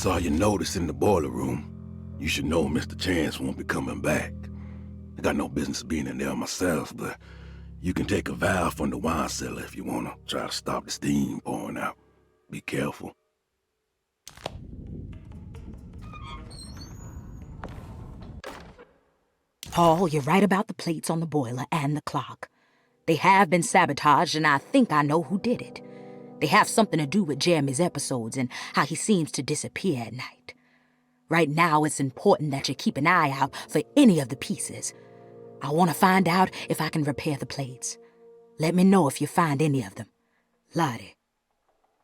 saw your notice in the boiler room. You should know Mr. Chance won't be coming back. I got no business being in there myself, but you can take a valve from the wine cellar if you want to try to stop the steam pouring out. Be careful. Paul, you're right about the plates on the boiler and the clock. They have been sabotaged, and I think I know who did it. They have something to do with Jeremy's episodes and how he seems to disappear at night. Right now, it's important that you keep an eye out for any of the pieces. I want to find out if I can repair the plates. Let me know if you find any of them. Lottie.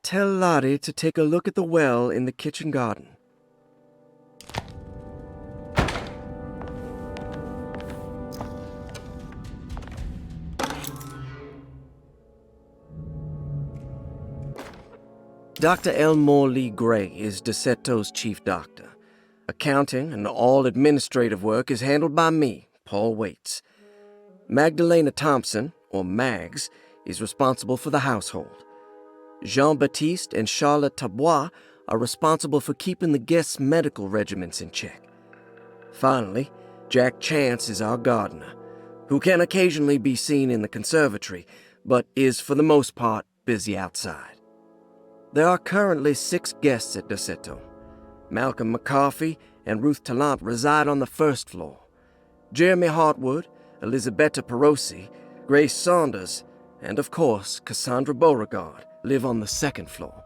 Tell Lottie to take a look at the well in the kitchen garden. Dr. Elmore Lee Gray is DeSeto's chief doctor. Accounting and all administrative work is handled by me, Paul Waits. Magdalena Thompson, or Mags, is responsible for the household. Jean-Baptiste and Charlotte Tabois are responsible for keeping the guests' medical regimens in check. Finally, Jack Chance is our gardener, who can occasionally be seen in the conservatory, but is for the most part busy outside. There are currently 6 guests at DeSeto. Malcolm McCarthy and Ruth Tallant reside on the first floor. Jeremy Hartwood, Elisabetta Perosi, Grace Saunders, and of course Cassandra Beauregard live on the second floor.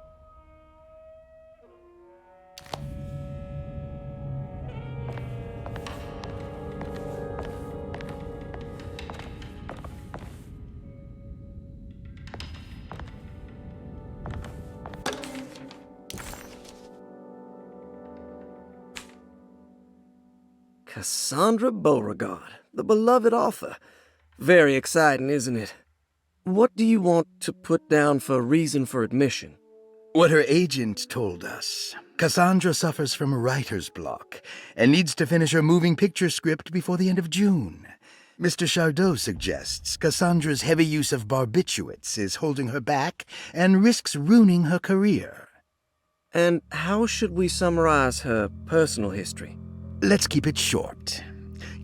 Cassandra Beauregard, the beloved author. Very exciting, isn't it? What do you want to put down for reason for admission? What her agent told us. Cassandra suffers from writer's block and needs to finish her moving picture script before the end of June. Mr. Chardot suggests Cassandra's heavy use of barbiturates is holding her back and risks ruining her career. And how should we summarize her personal history? Let's keep it short.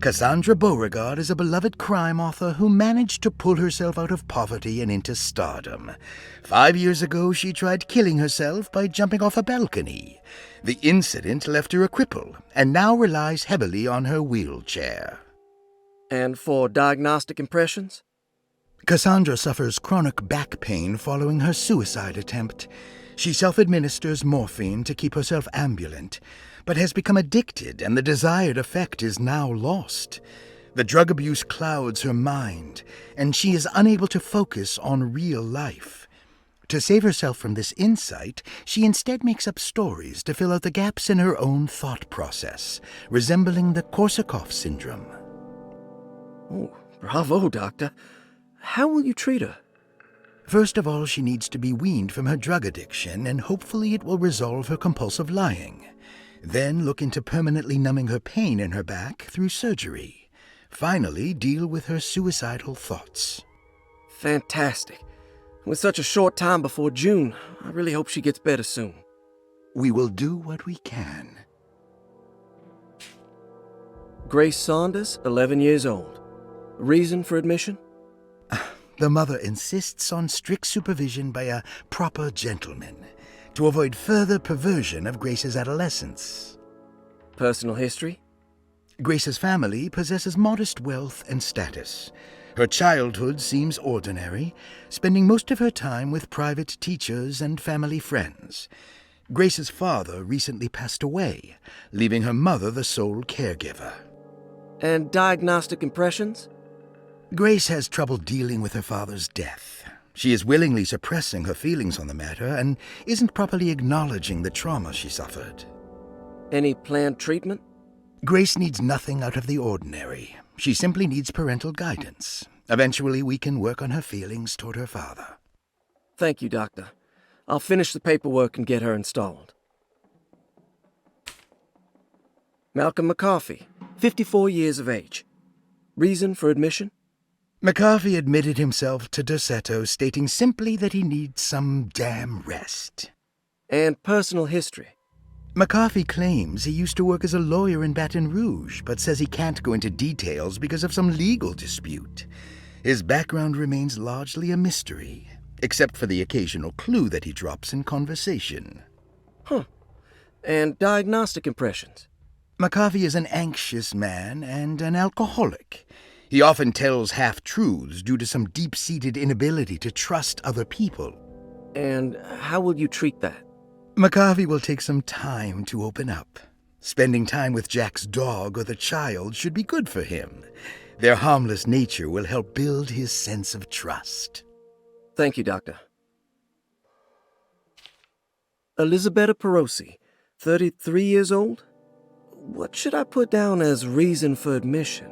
Cassandra Beauregard is a beloved crime author who managed to pull herself out of poverty and into stardom. 5 years ago, she tried killing herself by jumping off a balcony. The incident left her a cripple and now relies heavily on her wheelchair. And for diagnostic impressions? Cassandra suffers chronic back pain following her suicide attempt. She self-administers morphine to keep herself ambulant, but has become addicted, and the desired effect is now lost. The drug abuse clouds her mind, and she is unable to focus on real life. To save herself from this insight, she instead makes up stories to fill out the gaps in her own thought process, resembling the Korsakoff syndrome. Oh, bravo, Doctor. How will you treat her? First of all, she needs to be weaned from her drug addiction, and hopefully it will resolve her compulsive lying. Then look into permanently numbing her pain in her back through surgery. Finally, deal with her suicidal thoughts. Fantastic. With such a short time before June, I really hope she gets better soon. We will do what we can. Grace Saunders, 11 years old. Reason for admission? The mother insists on strict supervision by a proper gentleman to avoid further perversion of Grace's adolescence. Personal history? Grace's family possesses modest wealth and status. Her childhood seems ordinary, spending most of her time with private teachers and family friends. Grace's father recently passed away, leaving her mother the sole caregiver. And diagnostic impressions? Grace has trouble dealing with her father's death. She is willingly suppressing her feelings on the matter and isn't properly acknowledging the trauma she suffered. Any planned treatment? Grace needs nothing out of the ordinary. She simply needs parental guidance. Eventually, we can work on her feelings toward her father. Thank you, Doctor. I'll finish the paperwork and get her installed. Malcolm McCarthy, 54 years of age. Reason for admission? McCarthy admitted himself to DeSeto, stating simply that he needs some damn rest. And personal history? McCarthy claims he used to work as a lawyer in Baton Rouge, but says he can't go into details because of some legal dispute. His background remains largely a mystery, except for the occasional clue that he drops in conversation. Huh. And diagnostic impressions? McCarthy is an anxious man and an alcoholic. He often tells half-truths due to some deep-seated inability to trust other people. And how will you treat that? McCarthy will take some time to open up. Spending time with Jack's dog or the child should be good for him. Their harmless nature will help build his sense of trust. Thank you, Doctor. Elisabetta Perosi, 33 years old? What should I put down as reason for admission?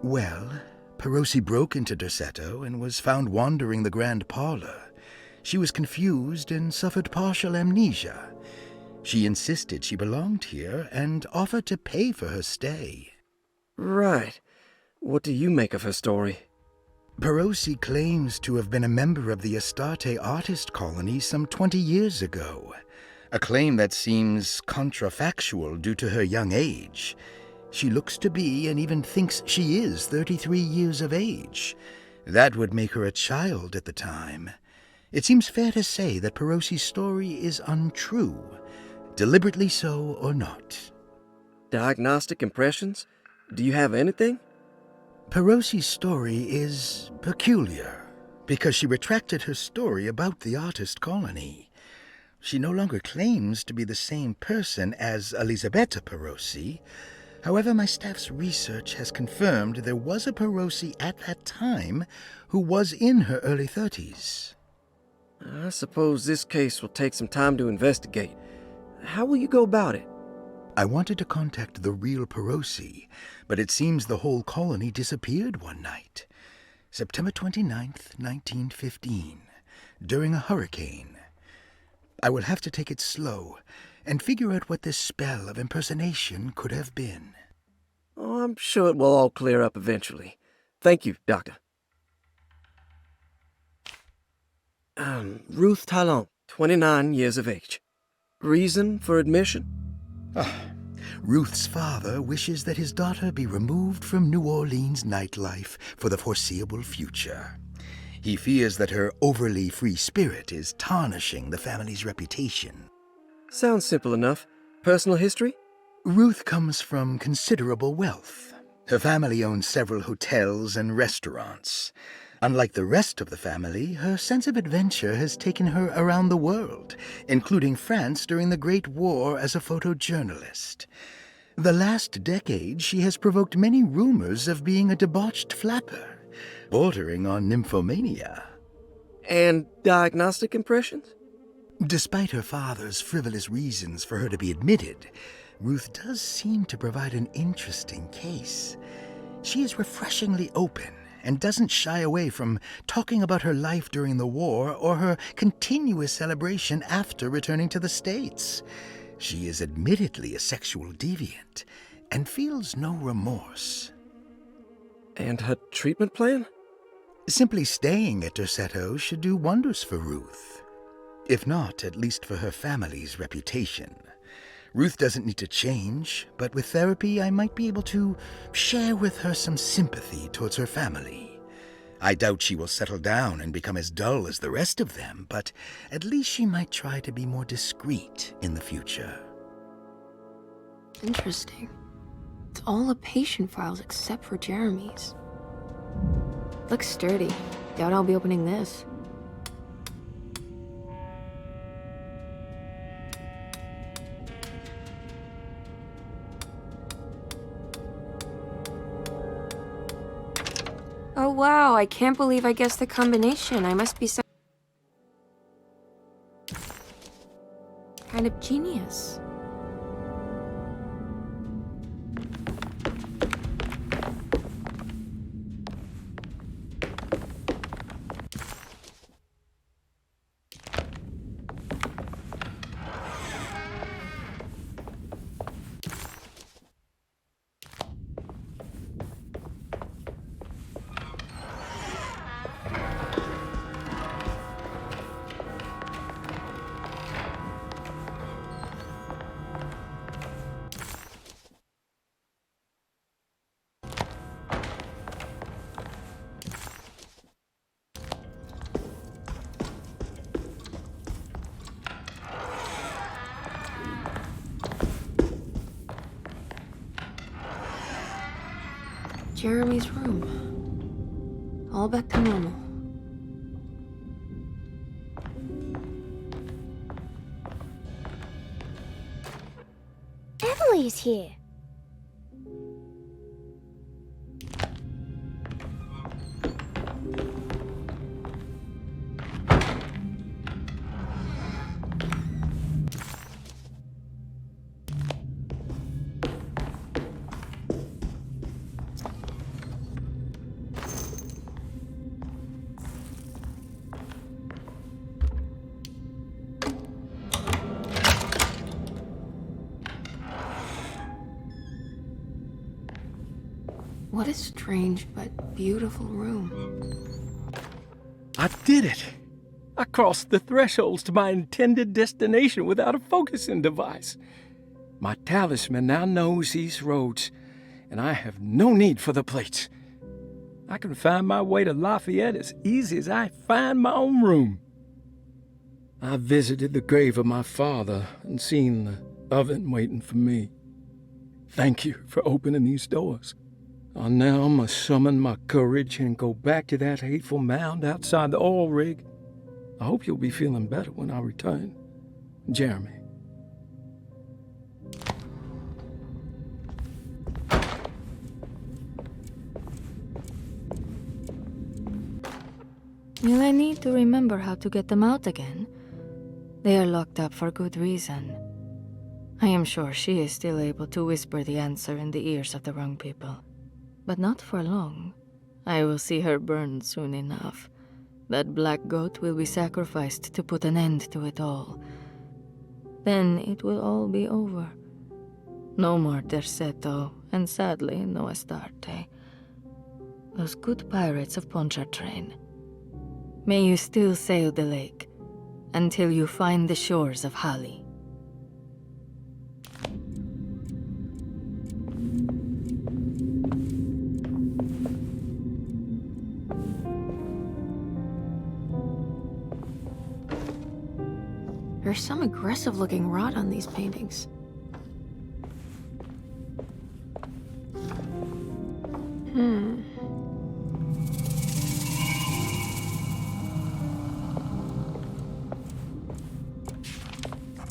Well, Perosi broke into Derceto and was found wandering the grand parlor. She was confused and suffered partial amnesia. She insisted she belonged here and offered to pay for her stay. Right. What do you make of her story? Perosi claims to have been a member of the Astarte artist colony some 20 years ago, a claim that seems contrafactual due to her young age. She looks to be and even thinks she is 33 years of age. That would make her a child at the time. It seems fair to say that Perosi's story is untrue, deliberately so or not. Diagnostic impressions? Do you have anything? Perosi's story is peculiar because she retracted her story about the artist colony. She no longer claims to be the same person as Elisabetta Perosi. However, my staff's research has confirmed there was a Perosi at that time who was in her early 30s. I suppose this case will take some time to investigate. How will you go about it? I wanted to contact the real Perosi, but it seems the whole colony disappeared one night. September 29th, 1915, during a hurricane. I will have to take it slow and figure out what this spell of impersonation could have been. Oh, I'm sure it will all clear up eventually. Thank you, Doctor. Ruth Talon, 29 years of age. Reason for admission? Ruth's father wishes that his daughter be removed from New Orleans nightlife for the foreseeable future. He fears that her overly free spirit is tarnishing the family's reputation. Sounds simple enough. Personal history? Ruth comes from considerable wealth. Her family owns several hotels and restaurants. Unlike the rest of the family, her sense of adventure has taken her around the world, including France during the Great War as a photojournalist. The last decade, she has provoked many rumors of being a debauched flapper, bordering on nymphomania. And diagnostic impressions? Despite her father's frivolous reasons for her to be admitted, Ruth does seem to provide an interesting case. She is refreshingly open and doesn't shy away from talking about her life during the war or her continuous celebration after returning to the States. She is admittedly a sexual deviant and feels no remorse. And her treatment plan? Simply staying at Derceto should do wonders for Ruth. If not, at least for her family's reputation. Ruth doesn't need to change, but with therapy I might be able to share with her some sympathy towards her family. I doubt she will settle down and become as dull as the rest of them, but at least she might try to be more discreet in the future. Interesting. It's all the patient files except for Jeremy's. Looks sturdy. Doubt I'll be opening this. Oh wow, I can't believe I guessed the combination. I must be some kind of genius. Jeremy's room. All back to normal. Emily's here. What a strange but beautiful room. I did it! I crossed the thresholds to my intended destination without a focusing device. My talisman now knows these roads, and I have no need for the plates. I can find my way to Lafayette as easy as I find my own room. I visited the grave of my father and seen the oven waiting for me. Thank you for opening these doors. I now must summon my courage and go back to that hateful mound outside the oil rig. I hope you'll be feeling better when I return. Jeremy. Will I need to remember how to get them out again? They are locked up for good reason. I am sure she is still able to whisper the answer in the ears of the wrong people. But not for long. I will see her burned soon enough. That black goat will be sacrificed to put an end to it all. Then it will all be over. No more Terceto, and sadly, no Astarte. Those good pirates of Pontchartrain. May you still sail the lake, until you find the shores of Hali. There's some aggressive-looking rot on these paintings.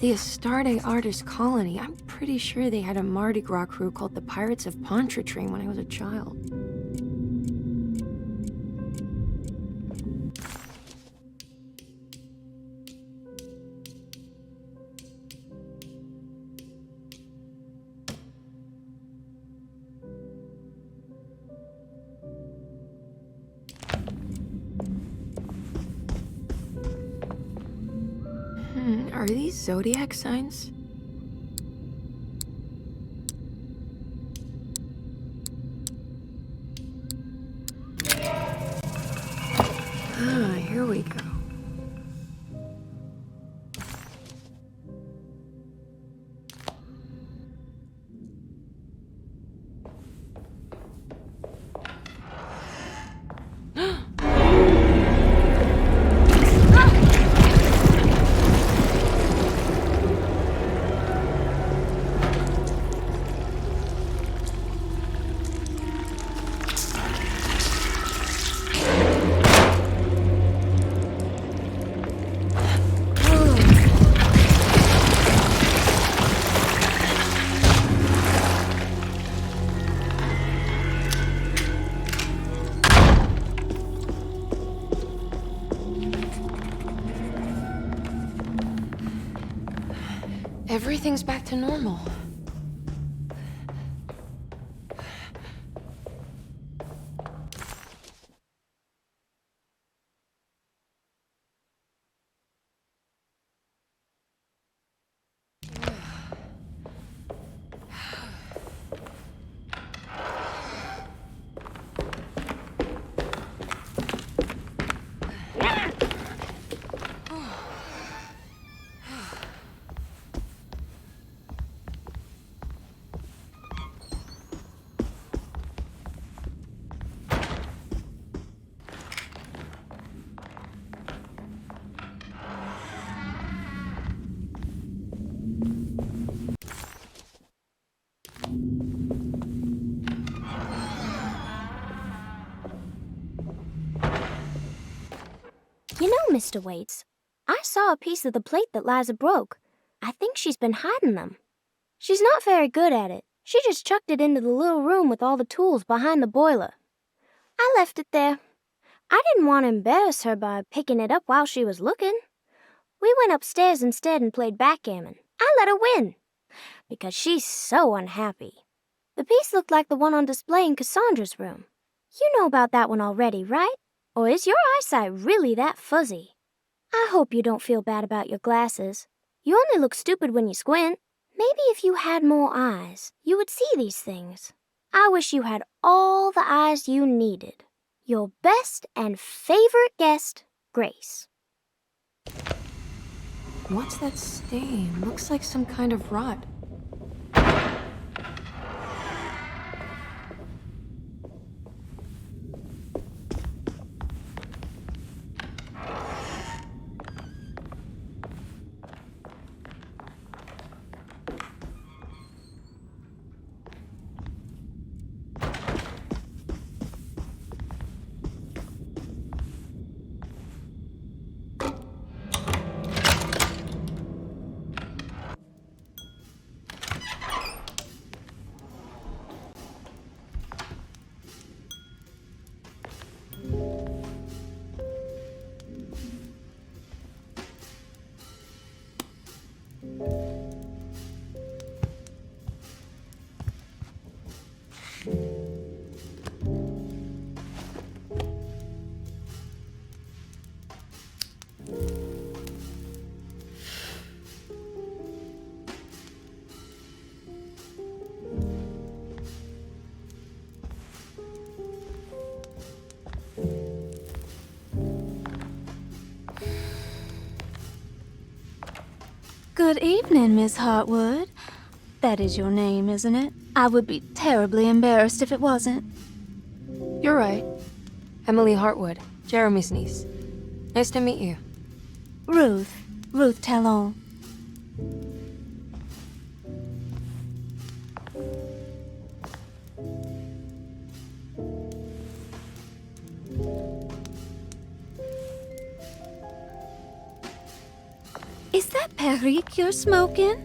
The Astarte Artist Colony. I'm pretty sure they had a Mardi Gras crew called the Pirates of Pontchartrain when I was a child. Are these zodiac signs? Here we go. Everything's back to normal. Mr. Waits. I saw a piece of the plate that Liza broke. I think she's been hiding them. She's not very good at it. She just chucked it into the little room with all the tools behind the boiler. I left it there. I didn't want to embarrass her by picking it up while she was looking. We went upstairs instead and played backgammon. I let her win, because she's so unhappy. The piece looked like the one on display in Cassandra's room. You know about that one already, right? Or is your eyesight really that fuzzy? I hope you don't feel bad about your glasses. You only look stupid when you squint. Maybe if you had more eyes, you would see these things. I wish you had all the eyes you needed. Your best and favorite guest, Grace. What's that stain? Looks like some kind of rot. Good evening, Miss Hartwood. That is your name, isn't it? I would be terribly embarrassed if it wasn't. You're right. Emily Hartwood, Jeremy's niece. Nice to meet you. Ruth Talon. Is that Perique you're smoking?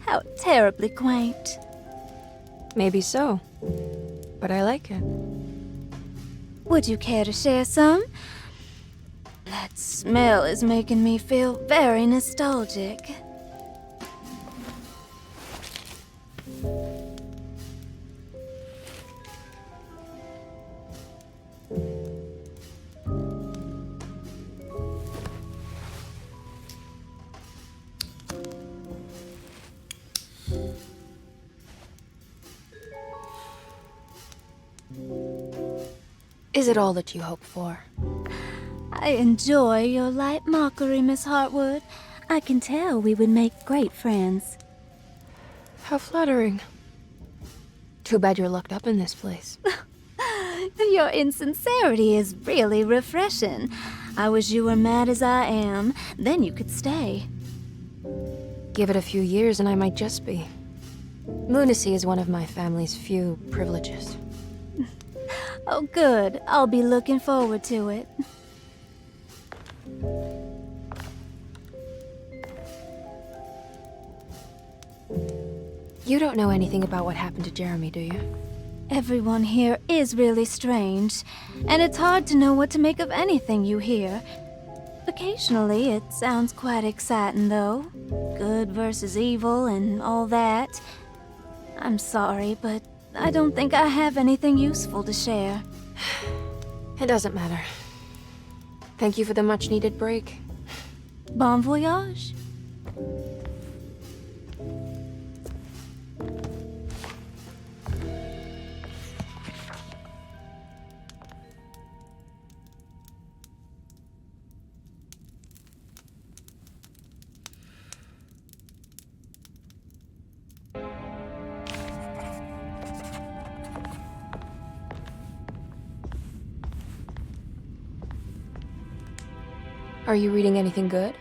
How terribly quaint. Maybe so, but I like it. Would you care to share some? That smell is making me feel very nostalgic. Is it all that you hope for? I enjoy your light mockery, Miss Hartwood. I can tell we would make great friends. How flattering. Too bad you're locked up in this place. Your insincerity is really refreshing. I wish you were mad as I am. Then you could stay. Give it a few years and I might just be. Lunacy is one of my family's few privileges. Oh, good. I'll be looking forward to it. You don't know anything about what happened to Jeremy, do you? Everyone here is really strange, and it's hard to know what to make of anything you hear. Occasionally, it sounds quite exciting, though. Good versus evil and all that. I'm sorry, but I don't think I have anything useful to share. It doesn't matter. Thank you for the much-needed break. Bon voyage. Are you reading anything good?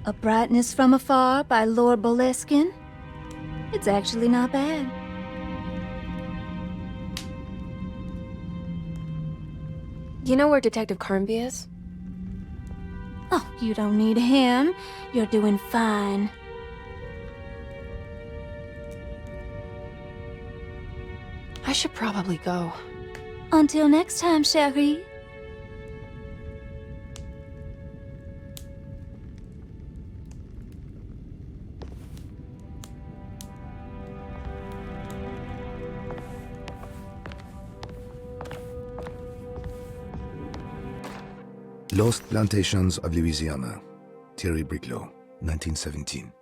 A Brightness from Afar by Lord Boleskine. It's actually not bad. You know where Detective Carnby is? Oh, you don't need him. You're doing fine. I should probably go. Until next time, chérie. Lost Plantations of Louisiana, Thierry Briclot, 1917.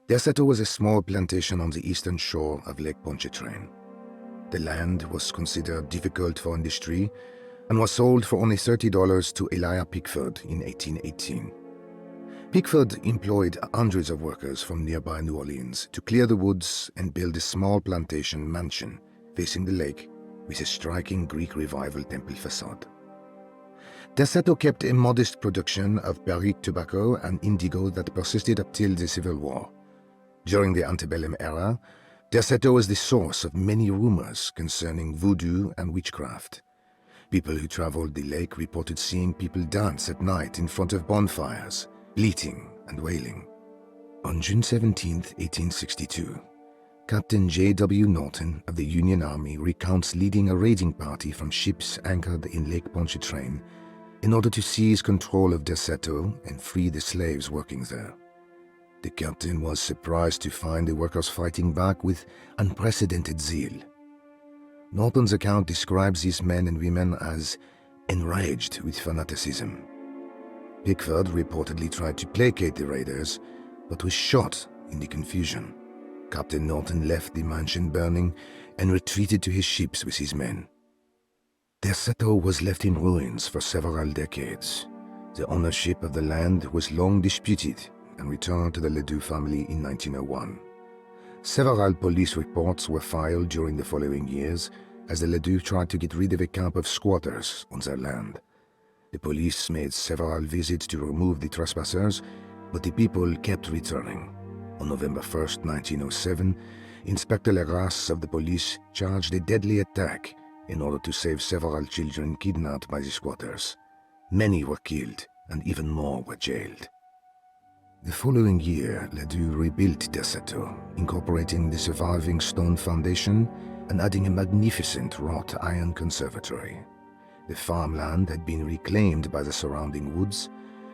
Desbloqueo was a small plantation on the eastern shore of Lake Pontchartrain. The land was considered difficult for industry and was sold for only $30 to Elijah Pickford in 1818. Pickford employed hundreds of workers from nearby New Orleans to clear the woods and build a small plantation mansion facing the lake with a striking Greek Revival temple facade. Desbloqueo kept a modest production of Barrique tobacco and indigo that persisted up till the Civil War. During the antebellum era, Desbloqueo was the source of many rumors concerning voodoo and witchcraft. People who traveled the lake reported seeing people dance at night in front of bonfires, bleating and wailing. On June 17, 1862, Captain J.W. Norton of the Union Army recounts leading a raiding party from ships anchored in Lake Pontchartrain in order to seize control of Desbloqueo and free the slaves working there. The captain was surprised to find the workers fighting back with unprecedented zeal. Norton's account describes these men and women as enraged with fanaticism. Pickford reportedly tried to placate the raiders, but was shot in the confusion. Captain Norton left the mansion burning and retreated to his ships with his men. Desbloqueo was left in ruins for several decades. The ownership of the land was long disputed and returned to the Ledoux family in 1901. Several police reports were filed during the following years as the Ledoux tried to get rid of a camp of squatters on their land. The police made several visits to remove the trespassers, but the people kept returning. On November 1, 1907, Inspector Legras of the police charged a deadly attack in order to save several children kidnapped by the squatters. Many were killed, and even more were jailed. The following year, Ledoux rebuilt Desbloqueo, incorporating the surviving stone foundation and adding a magnificent wrought iron conservatory. The farmland had been reclaimed by the surrounding woods,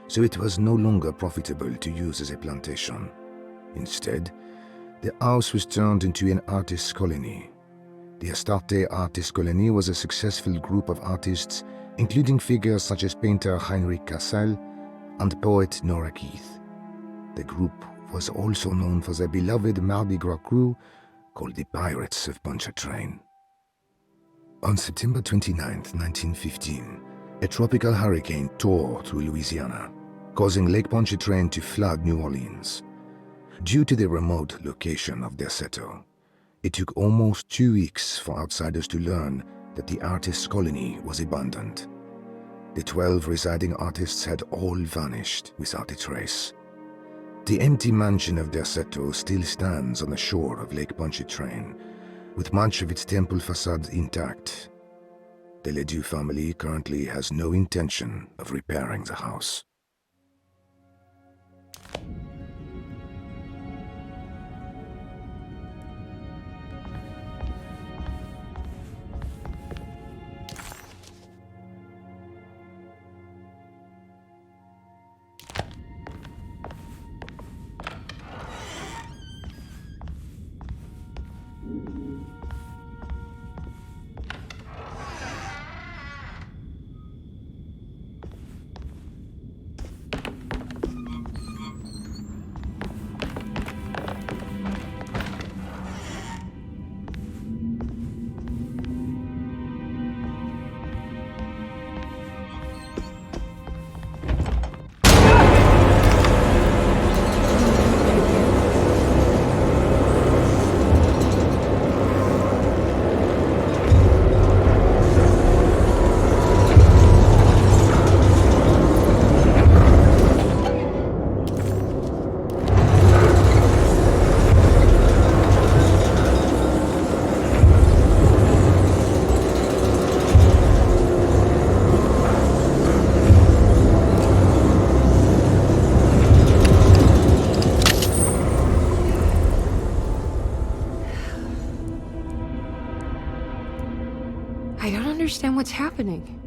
so it was no longer profitable to use as a plantation. Instead, the house was turned into an artist's colony. The Astarte Artist Colony was a successful group of artists, including figures such as painter Heinrich Cassel and poet Nora Keith. The group was also known for their beloved Mardi Gras crew called the Pirates of Pontchartrain. On September 29, 1915, a tropical hurricane tore through Louisiana, causing Lake Pontchartrain to flood New Orleans. Due to the remote location of Desbloqueo, it took almost 2 weeks for outsiders to learn that the artist's colony was abandoned. The 12 residing artists had all vanished without a trace. The empty mansion of Desbloqueo still stands on the shore of Lake Pontchartrain, with much of its temple facade intact. The Ledoux family currently has no intention of repairing the house. understand what's happening.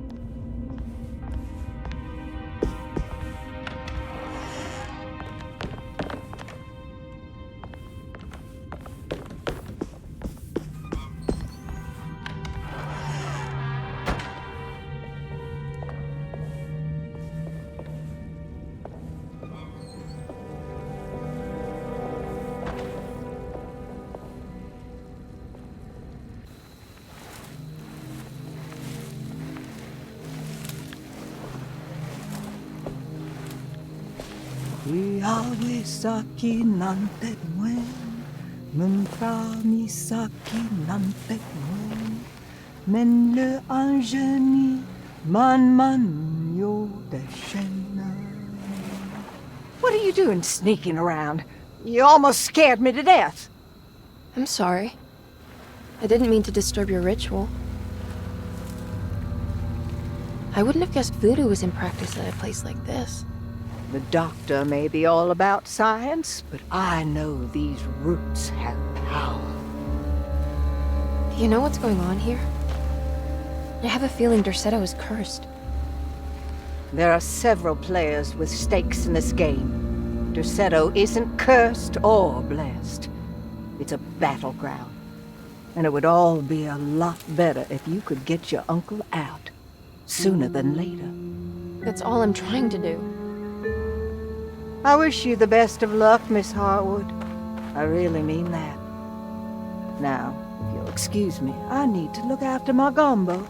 Misaki nante muen, Mumfra misaki nante muen, Men le angeni man yo deshena. What are you doing sneaking around? You almost scared me to death. I'm sorry. I didn't mean to disturb your ritual. I wouldn't have guessed voodoo was in practice at a place like this. The doctor may be all about science, but I know these roots have power. Do you know what's going on here? I have a feeling Derceto is cursed. There are several players with stakes in this game. Derceto isn't cursed or blessed. It's a battleground. And it would all be a lot better if you could get your uncle out sooner than later. That's all I'm trying to do. I wish you the best of luck, Miss Harwood. I really mean that. Now, if you'll excuse me, I need to look after my gumbo.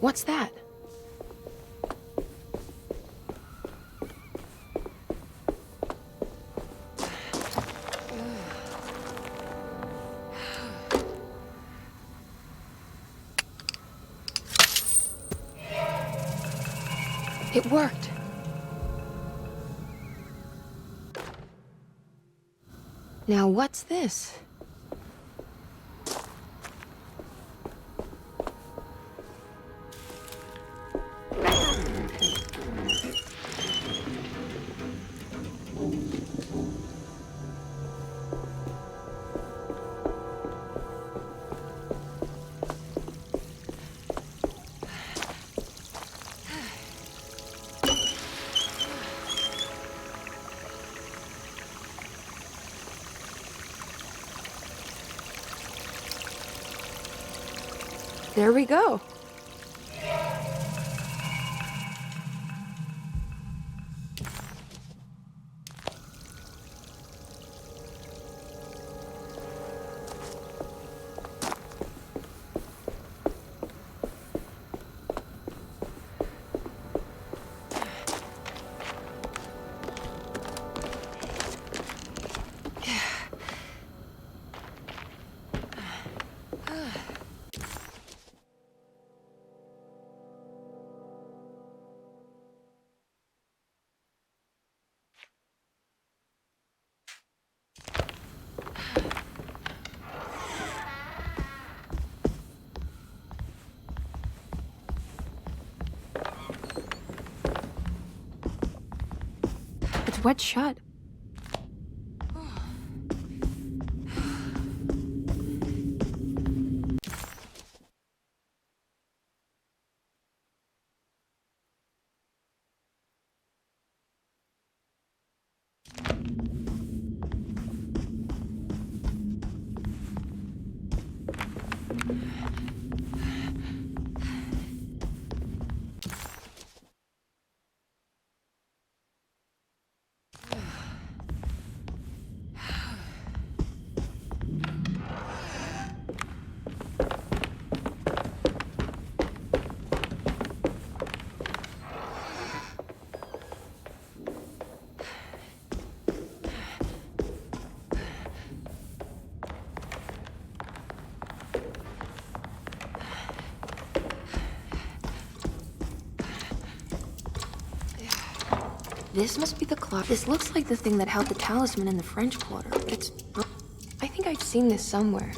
What's that? It worked. Now what's this? There we go. It's wet shut. This must be the clock. This looks like the thing that held the talisman in the French Quarter, but it's... I think I've seen this somewhere.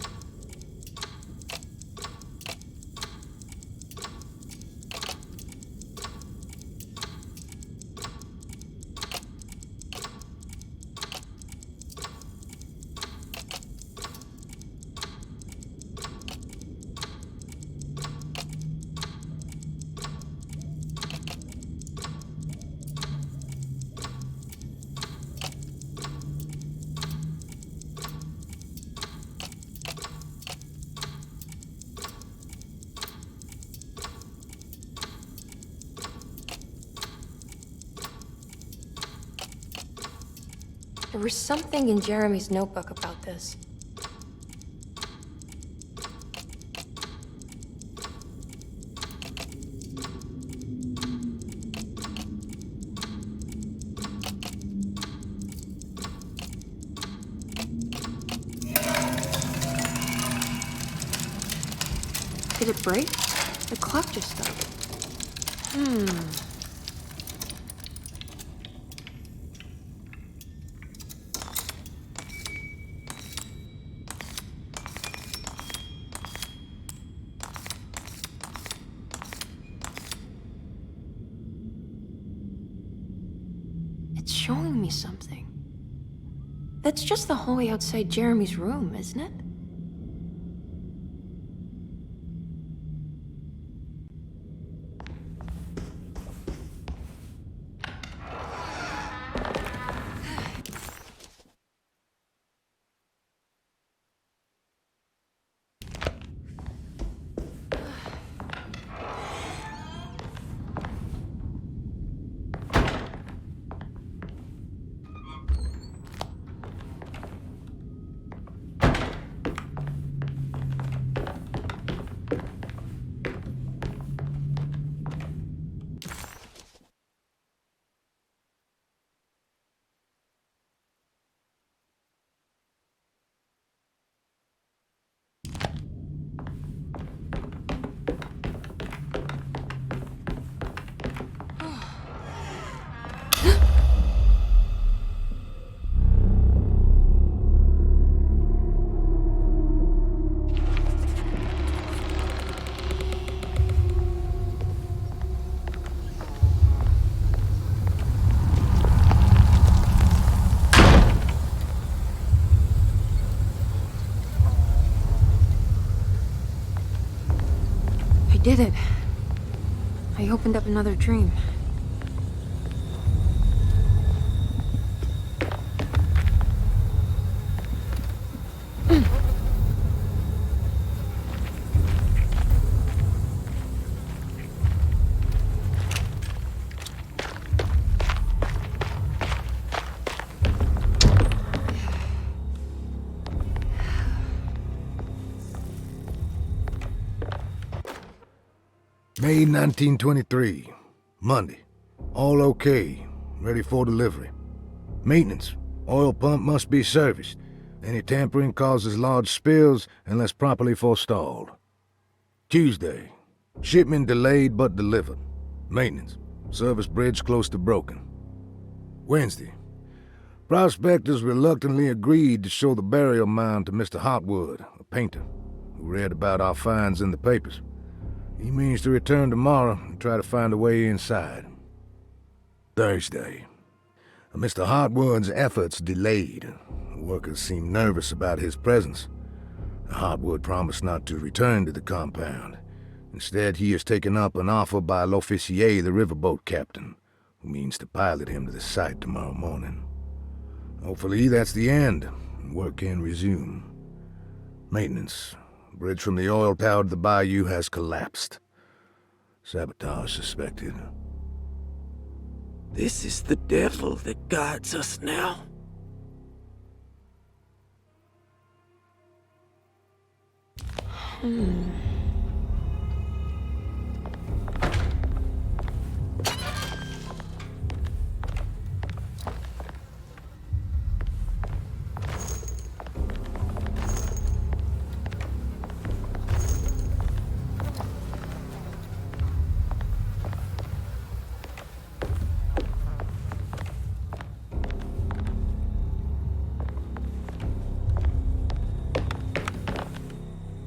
There was something in Jeremy's notebook about this. Did it break? The clock just stopped. It's showing me something. That's just the hallway outside Jeremy's room, isn't it? Did it. I opened up another dream. May 1923, Monday. All okay, ready for delivery. Maintenance, oil pump must be serviced. Any tampering causes large spills unless properly forestalled. Tuesday, shipment delayed but delivered. Maintenance, service bridge close to broken. Wednesday, prospectors reluctantly agreed to show the burial mound to Mr. Hotwood, a painter, who read about our finds in the papers. He means to return tomorrow and try to find a way inside. Thursday. Mr. Hotwood's efforts delayed. The workers seemed nervous about his presence. Hotwood promised not to return to the compound. Instead, he has taken up an offer by L'Officier, the riverboat captain, who means to pilot him to the site tomorrow morning. Hopefully that's the end, and work can resume. Maintenance. Bridge from the oil tower to the bayou has collapsed. Sabotage suspected. This is the devil that guides us now.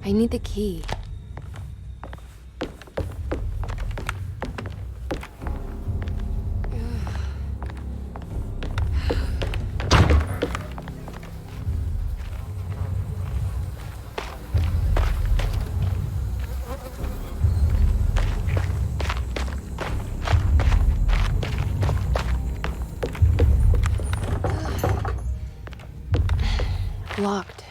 I need the key. Locked.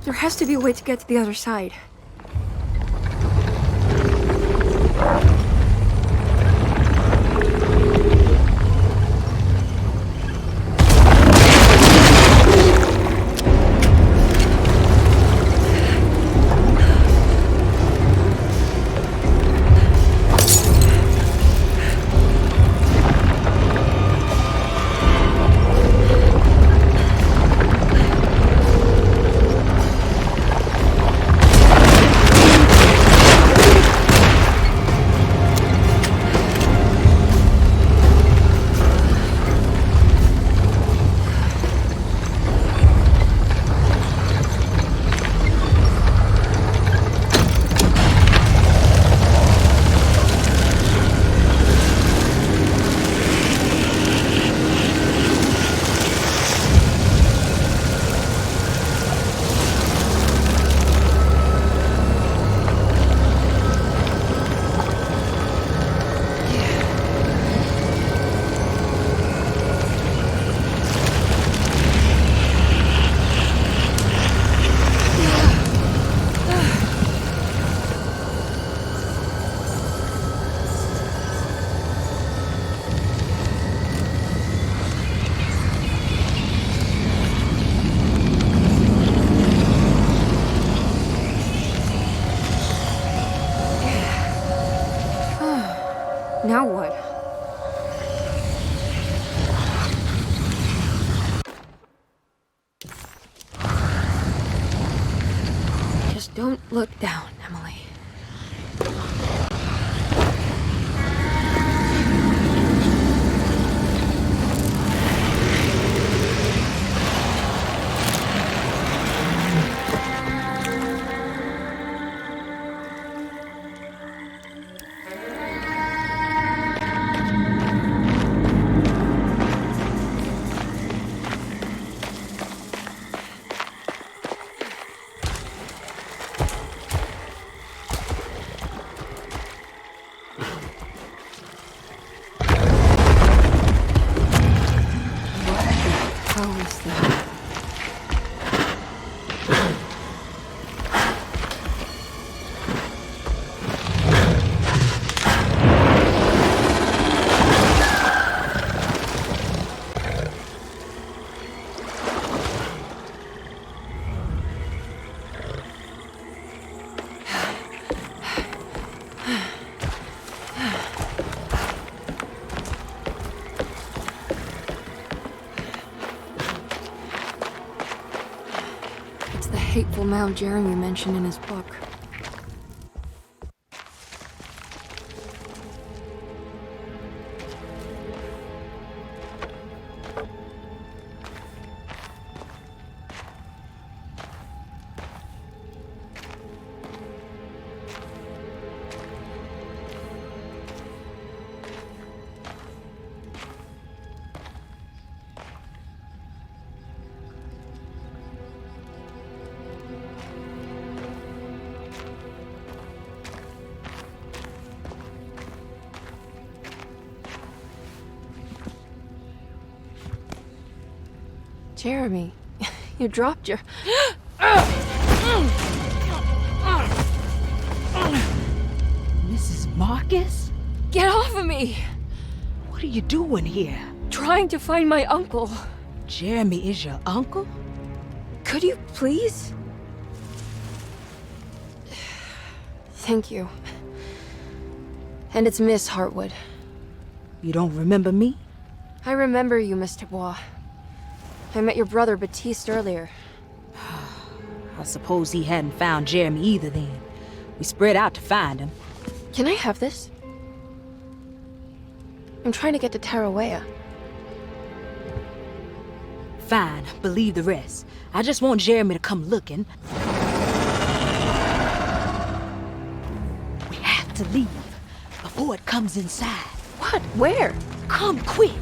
There has to be a way to get to the other side. Now what? Just don't look down, Emily. Hateful mound Jeremy mentioned in his book. Jeremy, you dropped your... Mrs. Marcus? Get off of me! What are you doing here? Trying to find my uncle. Jeremy is your uncle? Could you please? Thank you. And it's Miss Hartwood. You don't remember me? I remember you, Miss Dubois. I met your brother, Baptiste, earlier. I suppose he hadn't found Jeremy either then. We spread out to find him. Can I have this? I'm trying to get to Tarawea. Fine, believe the rest. I just want Jeremy to come looking. We have to leave before it comes inside. What? Where? Come quick!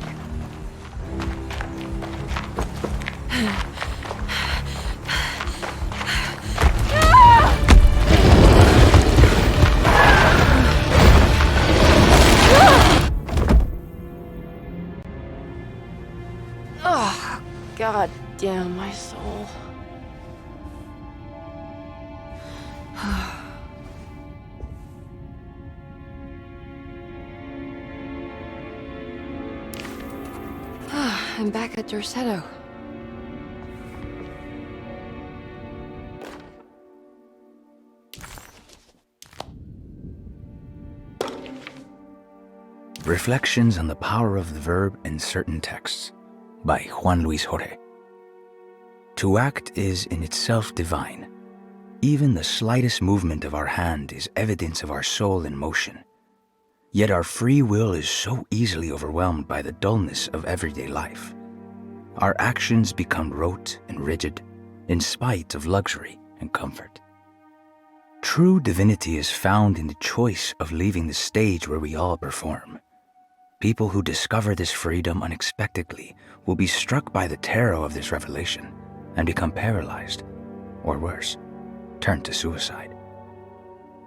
Oh, God damn my soul. I'm back at Dorsetto. Reflections on the Power of the Verb in Certain Texts by Juan Luis Jorge. To act is in itself divine. Even the slightest movement of our hand is evidence of our soul in motion. Yet our free will is so easily overwhelmed by the dullness of everyday life. Our actions become rote and rigid, in spite of luxury and comfort. True divinity is found in the choice of leaving the stage where we all perform. People who discover this freedom unexpectedly will be struck by the terror of this revelation and become paralyzed, or worse, turn to suicide.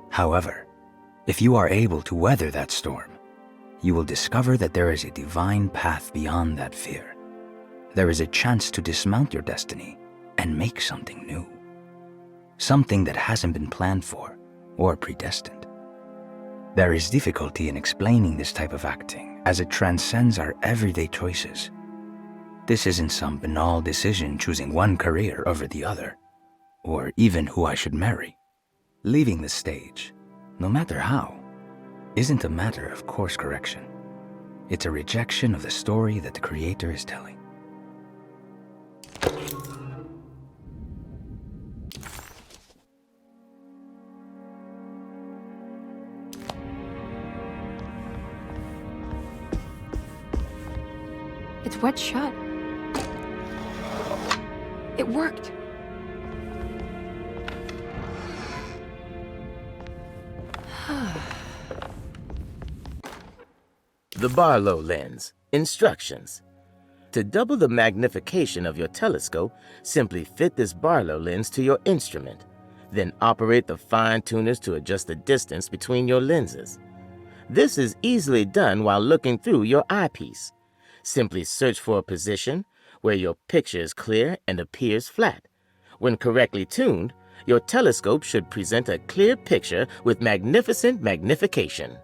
However, if you are able to weather that storm, you will discover that there is a divine path beyond that fear. There is a chance to dismount your destiny and make something new. Something that hasn't been planned for or predestined. There is difficulty in explaining this type of acting as it transcends our everyday choices. This isn't some banal decision choosing one career over the other, or even who I should marry. Leaving the stage, no matter how, isn't a matter of course correction. It's a rejection of the story that the Creator is telling. It's wet shut. It worked. The Barlow lens. Instructions. To double the magnification of your telescope, simply fit this Barlow lens to your instrument. Then operate the fine tuners to adjust the distance between your lenses. This is easily done while looking through your eyepiece. Simply search for a position where your picture is clear and appears flat. When correctly tuned, your telescope should present a clear picture with magnificent magnification.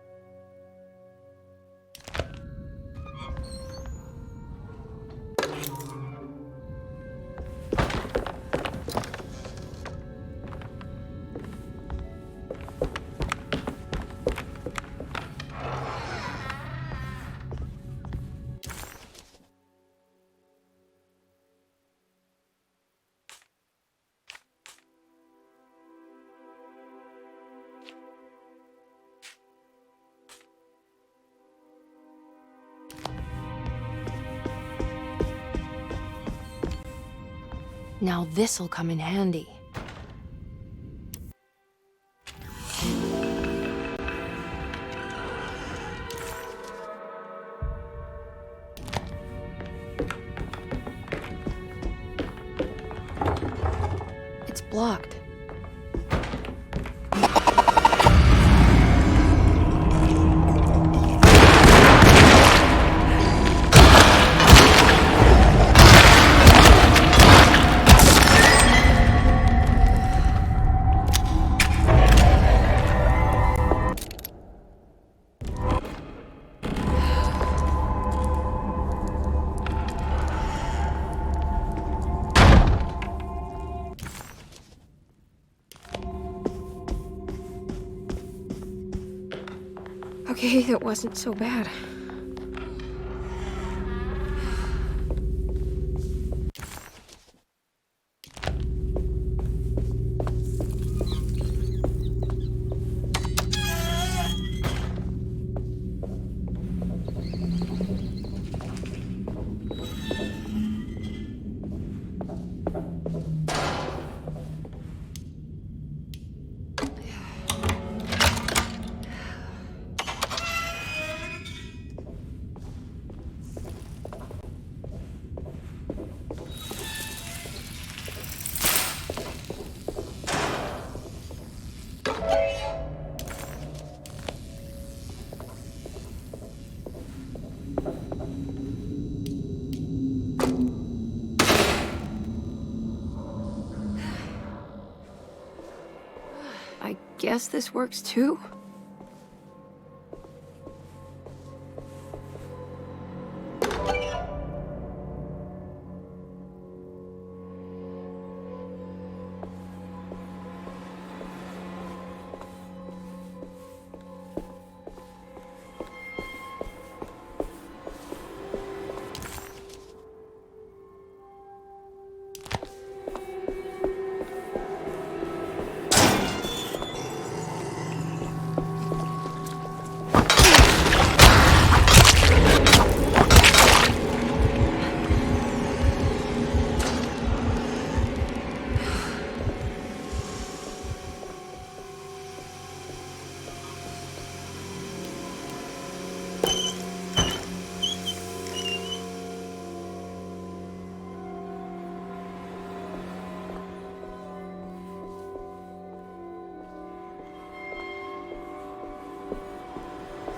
Now this'll come in handy. It's blocked. Okay, that wasn't so bad. I guess this works too?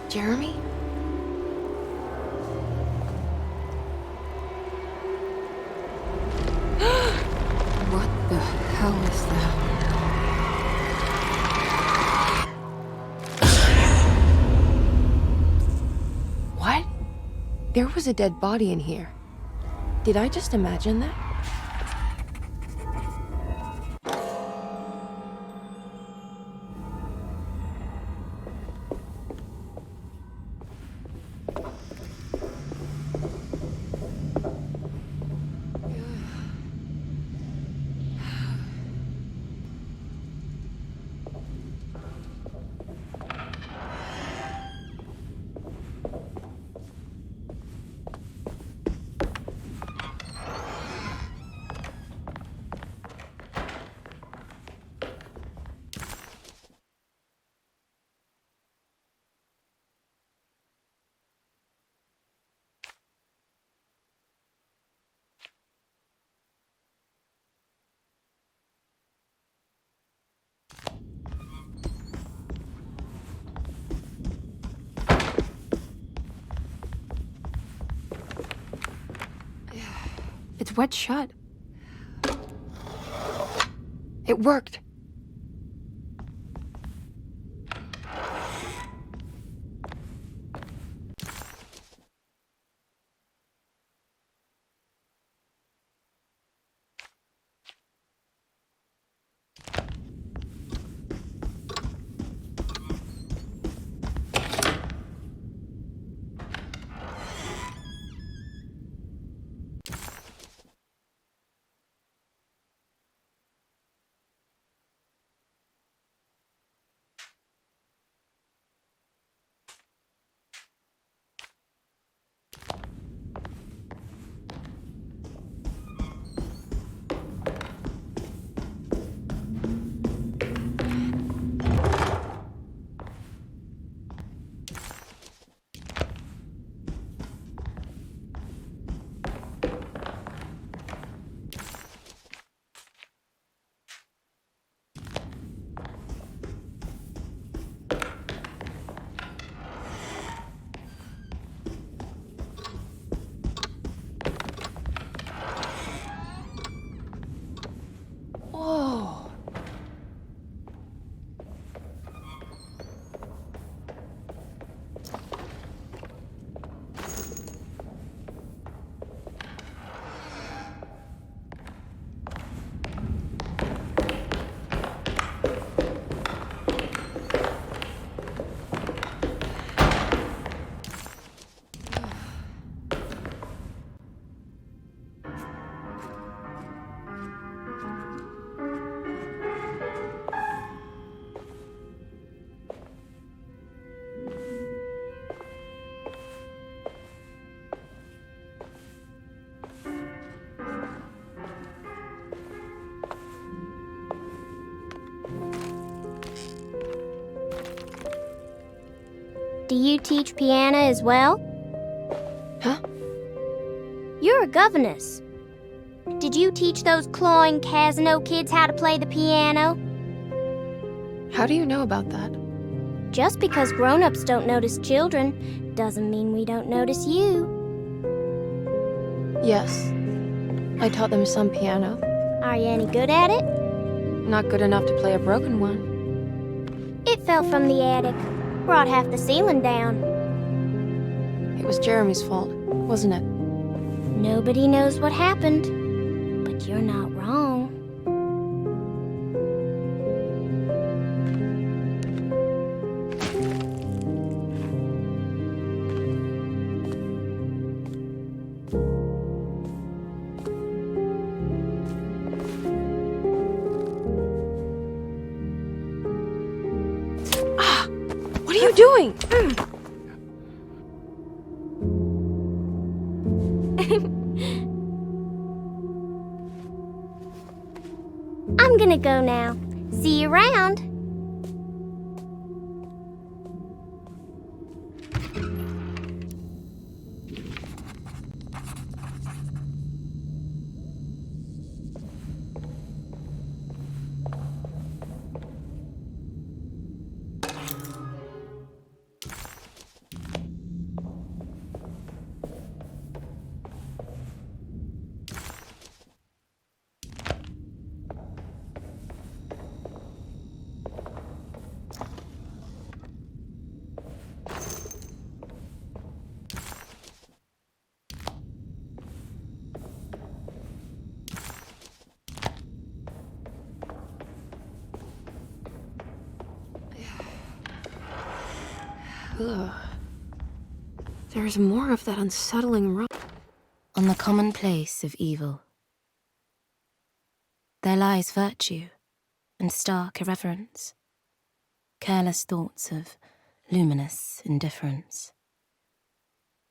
Jeremy? What the hell is that? What? There was a dead body in here. Did I just imagine that? It's wet shut. It worked. Do you teach piano as well? Huh? You're a governess. Did you teach those clawing Casino kids how to play the piano? How do you know about that? Just because grown-ups don't notice children doesn't mean we don't notice you. Yes. I taught them some piano. Are you any good at it? Not good enough to play a broken one. It fell from the attic. Brought half the ceiling down. It was Jeremy's fault, wasn't it? Nobody knows what happened, but you're not wrong. What are you doing? I'm gonna go now. See you around. Ugh. There's more of that unsettling rot. On the commonplace of evil, there lies virtue and stark irreverence, careless thoughts of luminous indifference.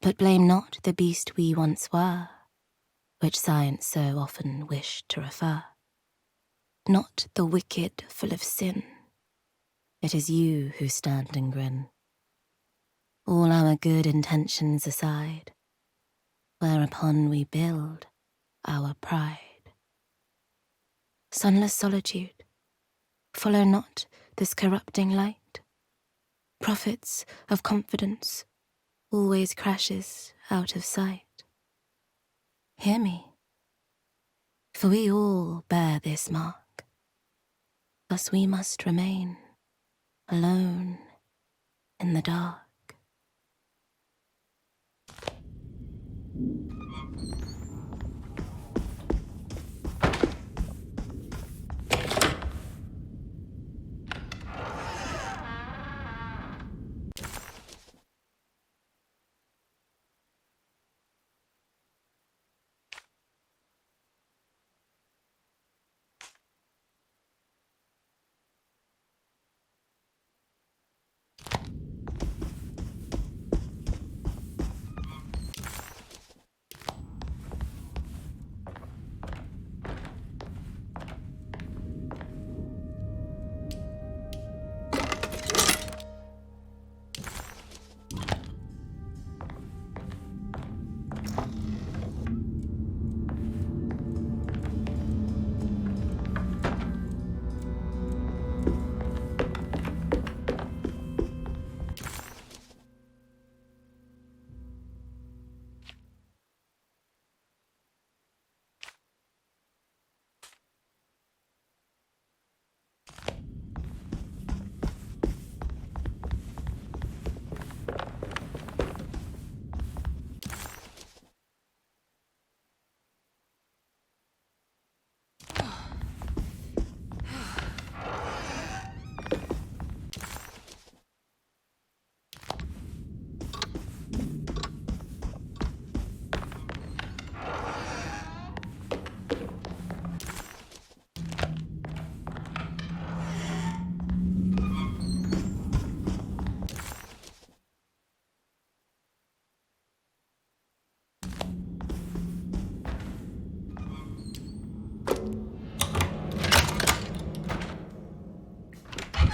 But blame not the beast we once were, which science so often wished to refer. Not the wicked full of sin, it is you who stand and grin. All our good intentions aside, whereupon we build our pride. Sunless solitude, follow not this corrupting light. Prophets of confidence always crashes out of sight. Hear me, for we all bear this mark. Thus we must remain alone in the dark.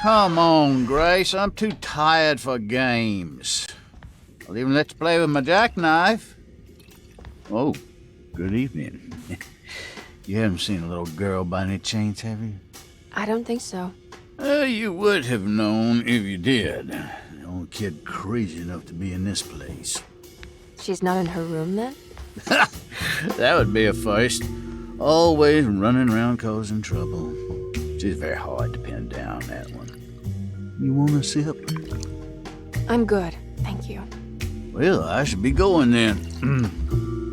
Come on, Grace. I'm too tired for games. I'll even let you play with my jackknife. Oh, good evening. You haven't seen a little girl by any chance, have you? I don't think so. You would have known if you did. The only kid crazy enough to be in this place. She's not in her room then? That would be a first. Always running around causing trouble. She's very hard to pin down, that one. You want a sip? I'm good, thank you. Well, I should be going then.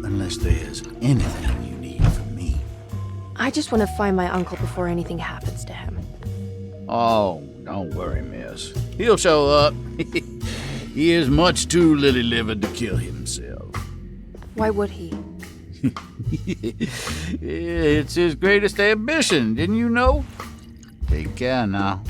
Unless there's anything you need from me. I just want to find my uncle before anything happens to him. Oh, don't worry, miss. He'll show up. He is much too lily-livered to kill himself. Why would he? It's his greatest ambition, didn't you know? Take care now.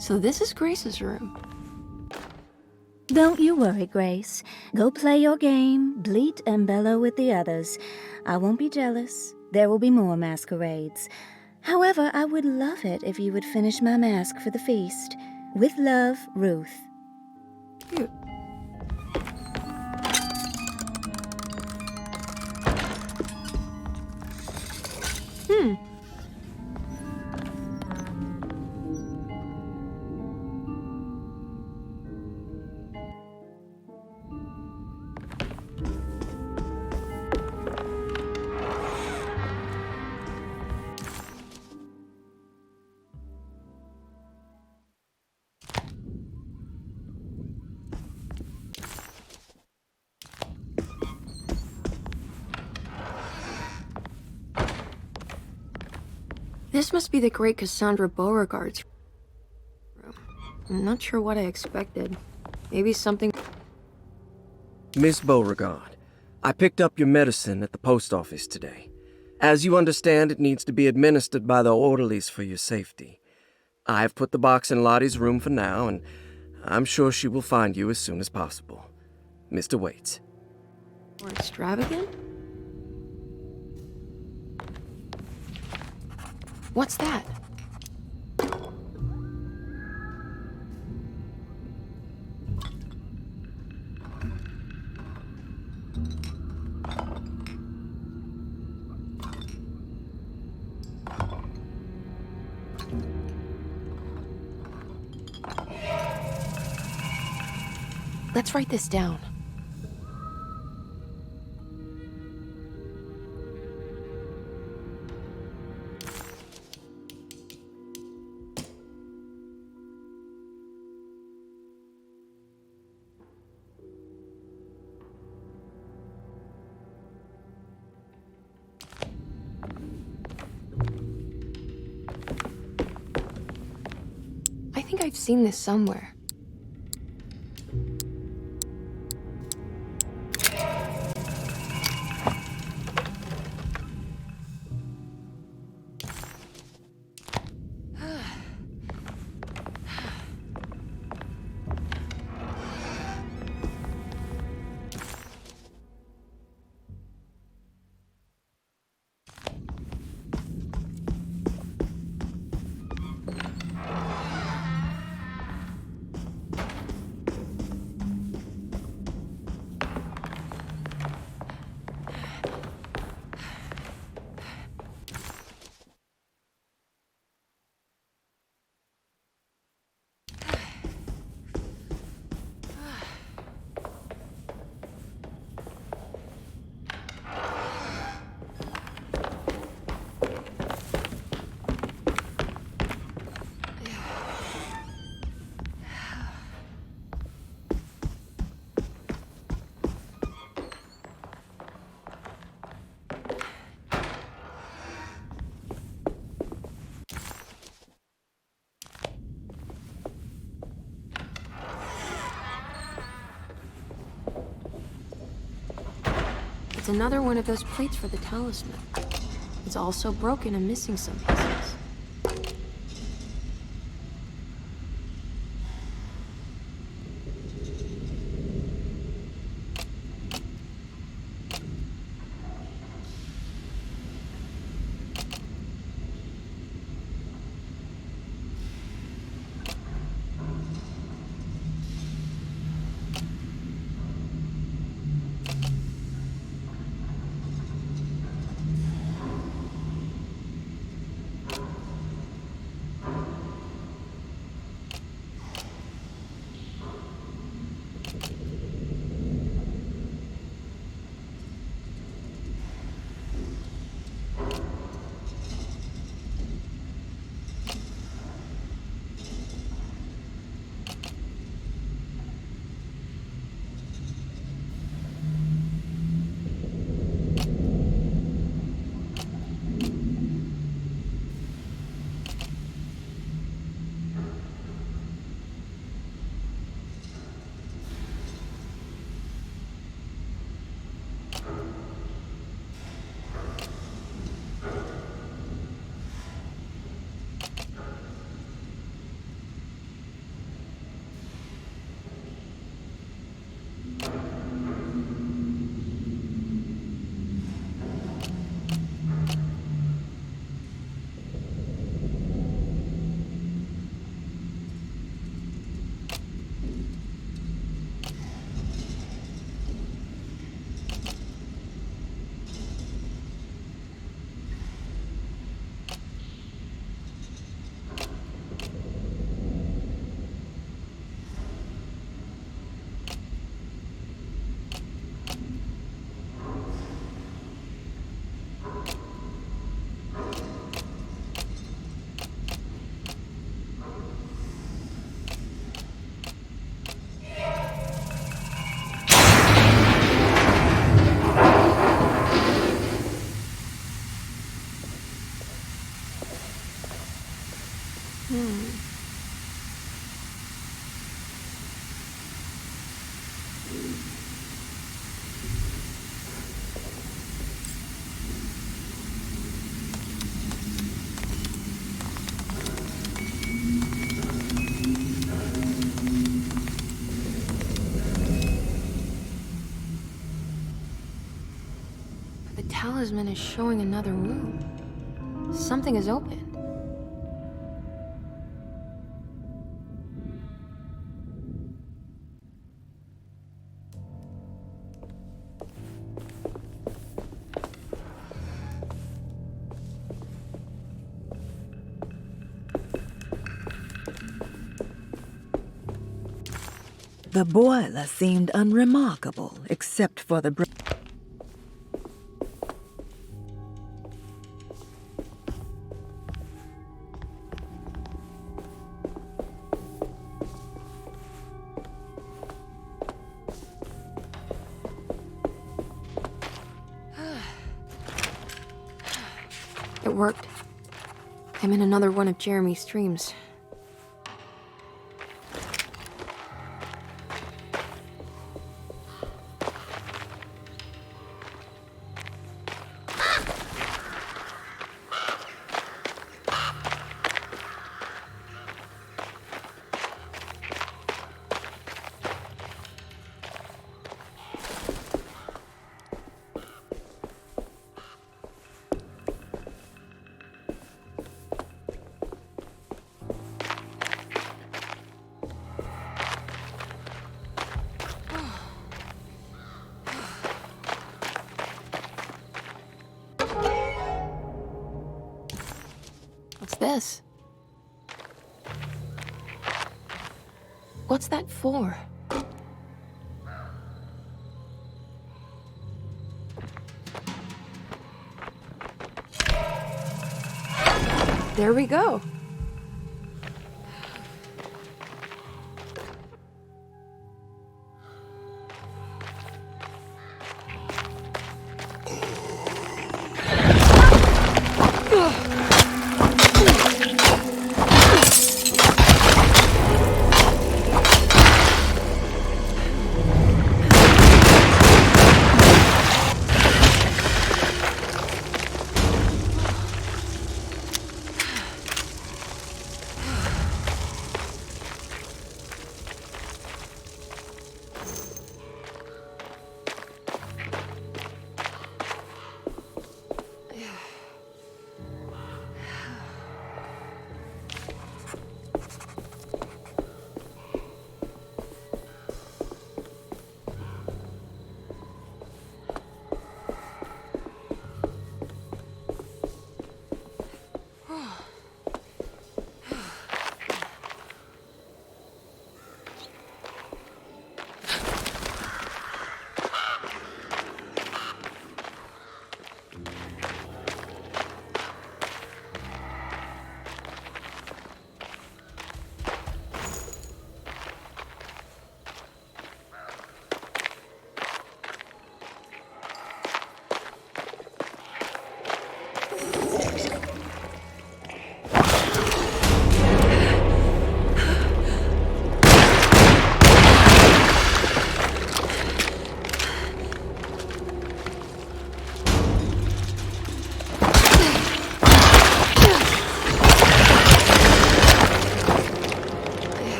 So this is Grace's room. Don't you worry, Grace. Go play your game, bleat and bellow with the others. I won't be jealous. There will be more masquerades. However, I would love it if you would finish my mask for the feast. With love, Ruth. Cute. This must be the great Cassandra Beauregard's room. I'm not sure what I expected. Maybe something... Miss Beauregard, I picked up your medicine at the post office today. As you understand, it needs to be administered by the orderlies for your safety. I've put the box in Lottie's room for now, and I'm sure she will find you as soon as possible. Mr. Waits. More extravagant? What's that? Let's write this down. I think I've seen this somewhere. It's another one of those plates for the talisman. It's also broken and missing some pieces. The talisman is showing another room. Something is open. The boiler seemed unremarkable, except for the It worked. I'm in another one of Jeremy's streams. What's this? What's that for? There we go.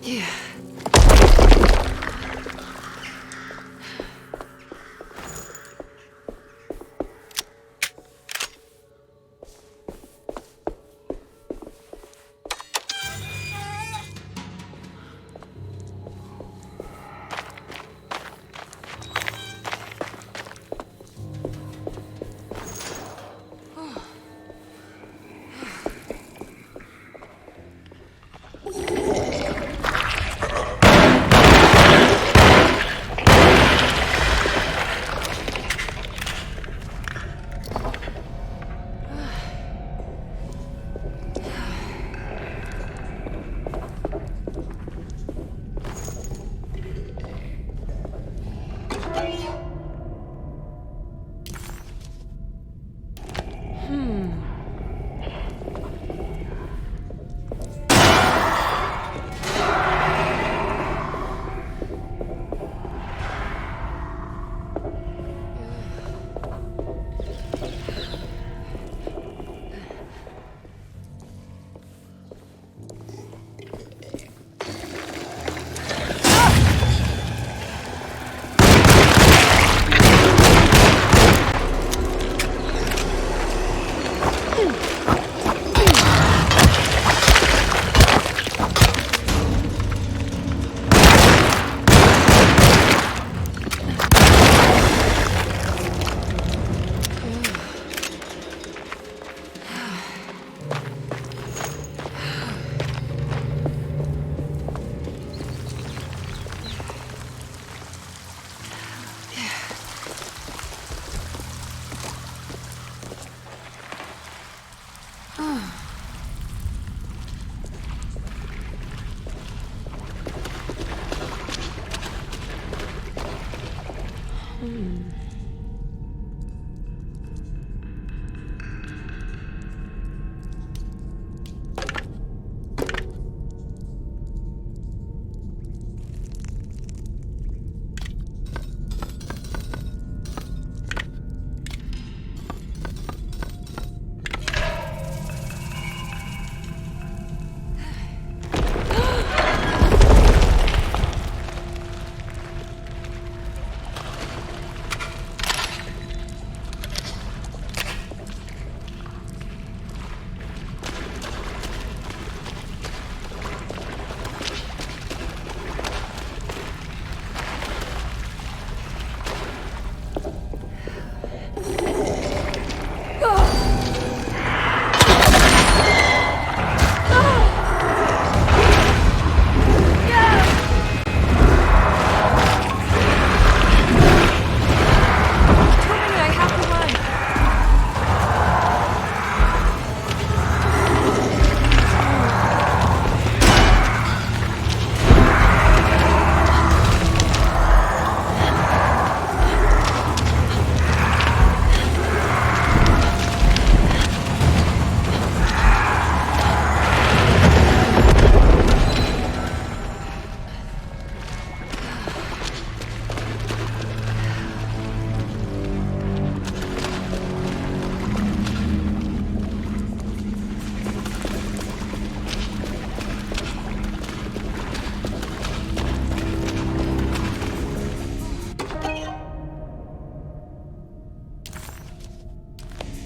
Yeah.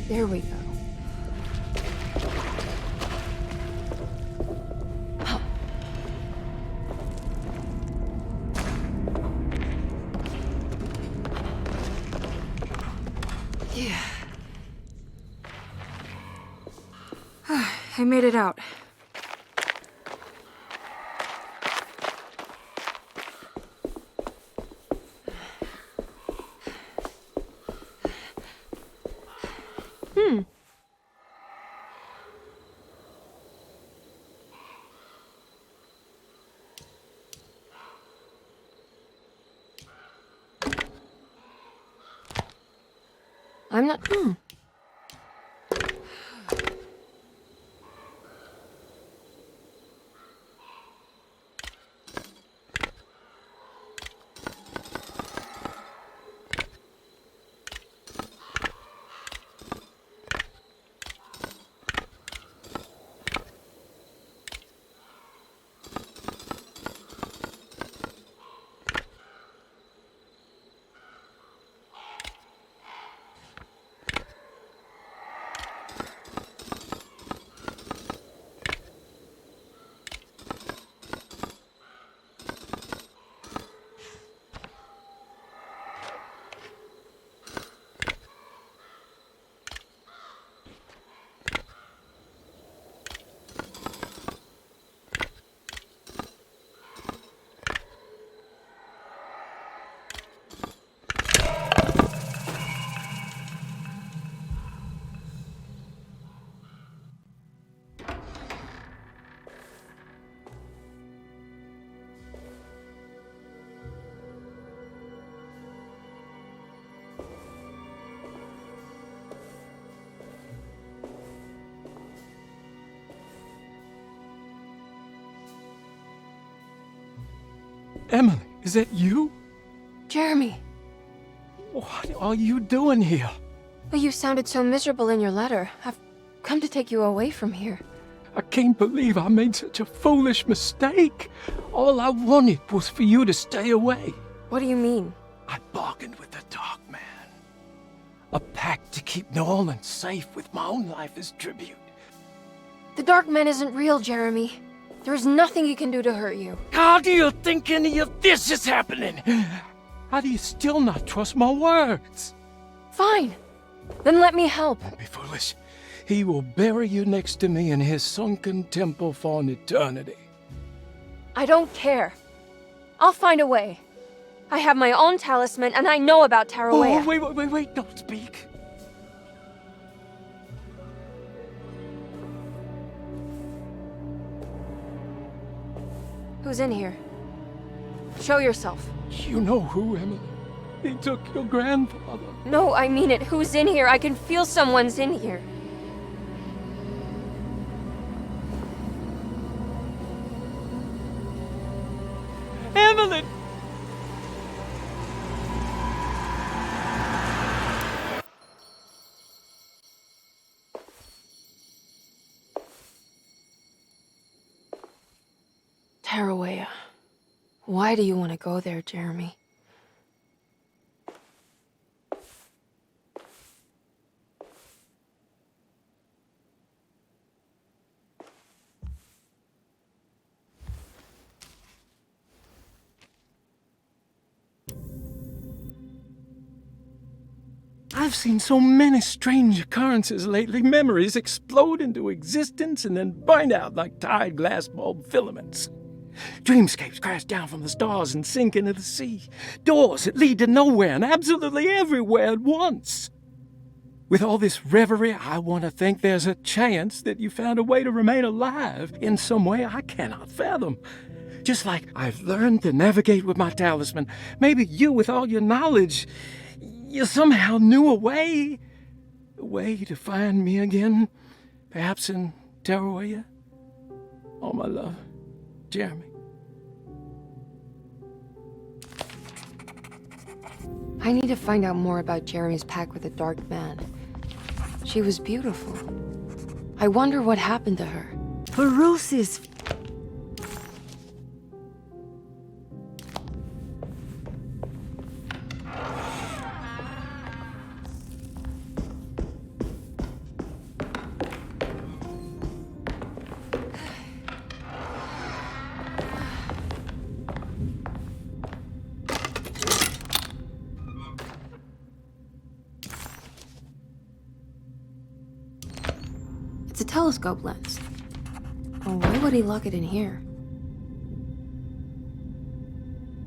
There we go. Yeah. I made it out. I'm not... Emily, is that you? Jeremy. What are you doing here? Well, you sounded so miserable in your letter. I've come to take you away from here. I can't believe I made such a foolish mistake. All I wanted was for you to stay away. What do you mean? I bargained with the Dark Man. A pact to keep New Orleans safe with my own life as tribute. The Dark Man isn't real, Jeremy. There is nothing he can do to hurt you. How do you think any of this is happening? How do you still not trust my words? Fine. Then let me help. Don't be foolish. He will bury you next to me in his sunken temple for an eternity. I don't care. I'll find a way. I have my own talisman, and I know about Tarawea. Oh, wait, don't speak. Who's in here? Show yourself. You know who, Emily. He took your grandfather. No, I mean it. Who's in here? I can feel someone's in here. Emily! Tarawea. Why do you want to go there, Jeremy? I've seen so many strange occurrences lately. Memories explode into existence and then burn out like tired glass bulb filaments. Dreamscapes crash down from the stars and sink into the sea. Doors that lead to nowhere and absolutely everywhere at once. With all this reverie, I want to think there's a chance that you found a way to remain alive in some way I cannot fathom. Just like I've learned to navigate with my talisman. Maybe you, with all your knowledge, you somehow knew a way to find me again, perhaps in Tarawea. Oh, my love, Jeremy. I need to find out more about Jeremy's pact with the Dark Man. She was beautiful. I wonder what happened to her. Perosi's... It's a telescope lens. Oh, why would he lock it in here?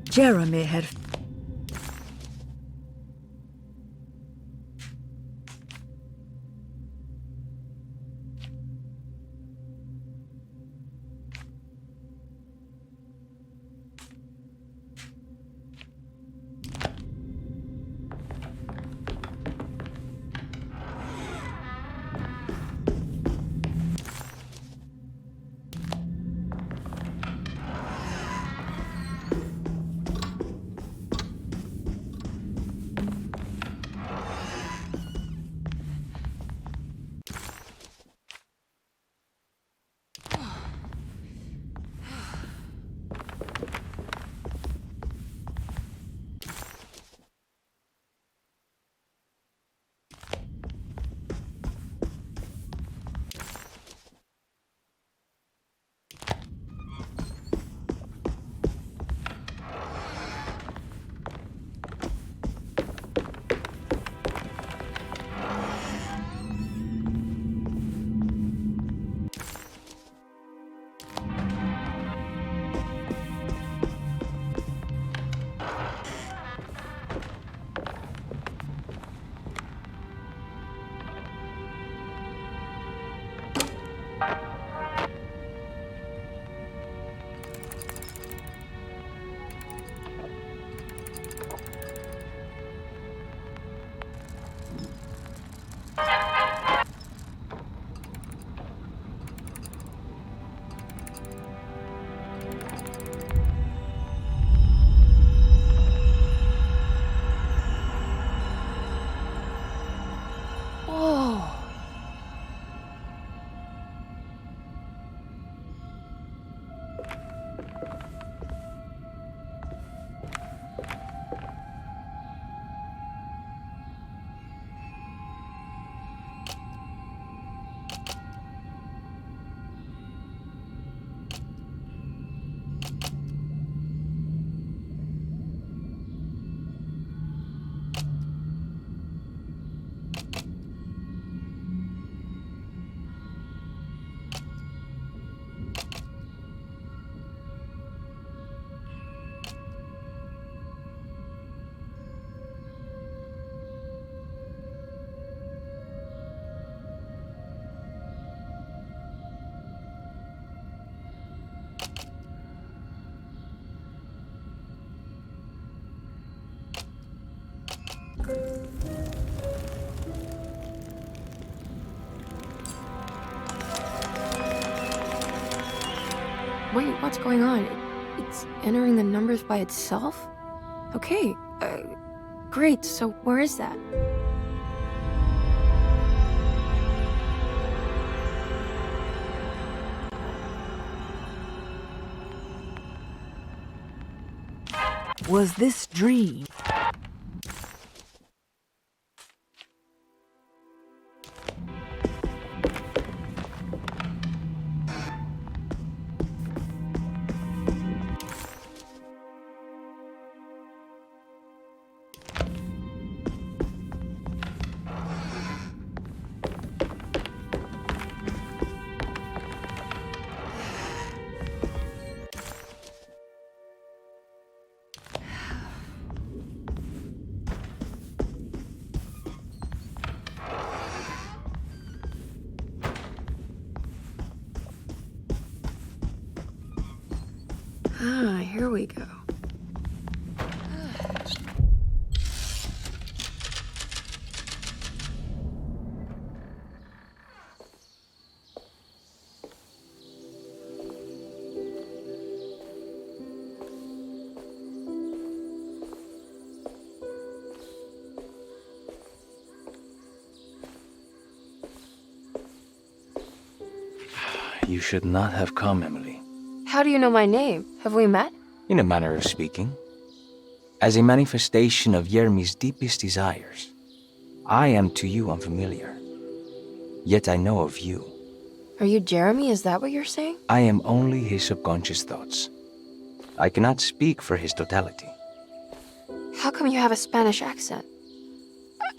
Jeremy had... Wait, what's going on? It's entering the numbers by itself? Okay, great, so where is that? Was this dream? Here we go. You should not have come, Emily. How do you know my name? Have we met? In a manner of speaking. As a manifestation of Yermi's deepest desires, I am to you unfamiliar. Yet I know of you. Are you Jeremy? Is that what you're saying? I am only his subconscious thoughts. I cannot speak for his totality. How come you have a Spanish accent?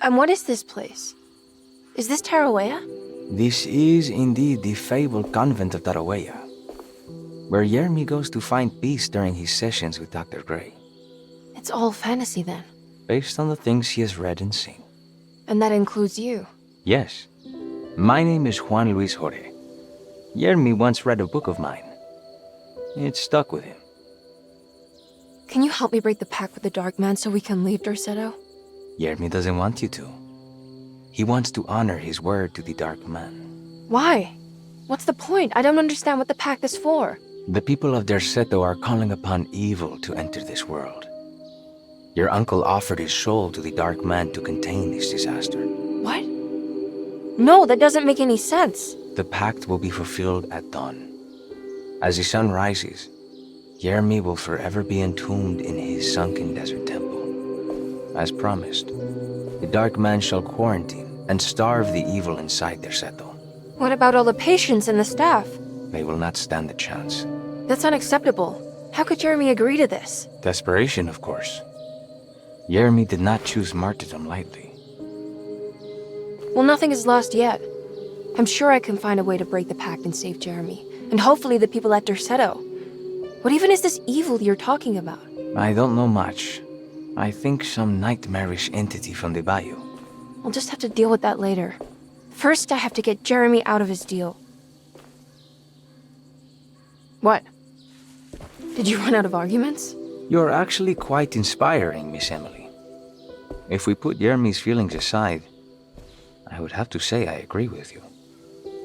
And what is this place? Is this Tarawea? This is indeed the fabled convent of Tarawea, where Yermi goes to find peace during his sessions with Dr. Gray. It's all fantasy then. Based on the things he has read and seen. And that includes you. Yes. My name is Juan Luis Jorge. Yermi once read a book of mine. It stuck with him. Can you help me break the pact with the Dark Man so we can leave Dorsetto? Yermi doesn't want you to. He wants to honor his word to the Dark Man. Why? What's the point? I don't understand what the pact is for. The people of Dorsetto are calling upon evil to enter this world. Your uncle offered his soul to the Dark Man to contain this disaster. What? No, that doesn't make any sense. The pact will be fulfilled at dawn. As the sun rises, Yermi will forever be entombed in his sunken desert temple. As promised, the Dark Man shall quarantine and starve the evil inside Dorsetto. What about all the patients and the staff? They will not stand a chance. That's unacceptable. How could Jeremy agree to this? Desperation, of course. Yermi did not choose martyrdom lightly. Well, nothing is lost yet. I'm sure I can find a way to break the pact and save Jeremy. And hopefully the people at Dorsetto. What even is this evil you're talking about? I don't know much. I think some nightmarish entity from the bayou. I'll just have to deal with that later. First, I have to get Jeremy out of his deal. What? Did you run out of arguments? You're actually quite inspiring, Miss Emily. If we put Yermi's feelings aside, I would have to say I agree with you.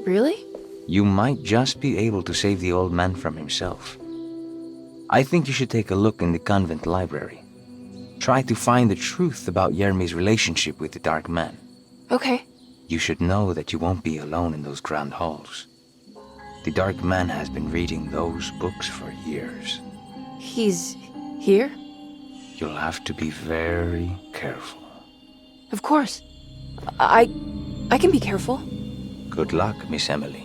Really? You might just be able to save the old man from himself. I think you should take a look in the convent library. Try to find the truth about Yermi's relationship with the Dark Man. Okay. You should know that you won't be alone in those grand halls. The Dark Man has been reading those books for years. He's here? You'll have to be very careful. Of course. I can be careful. Good luck, Miss Emily.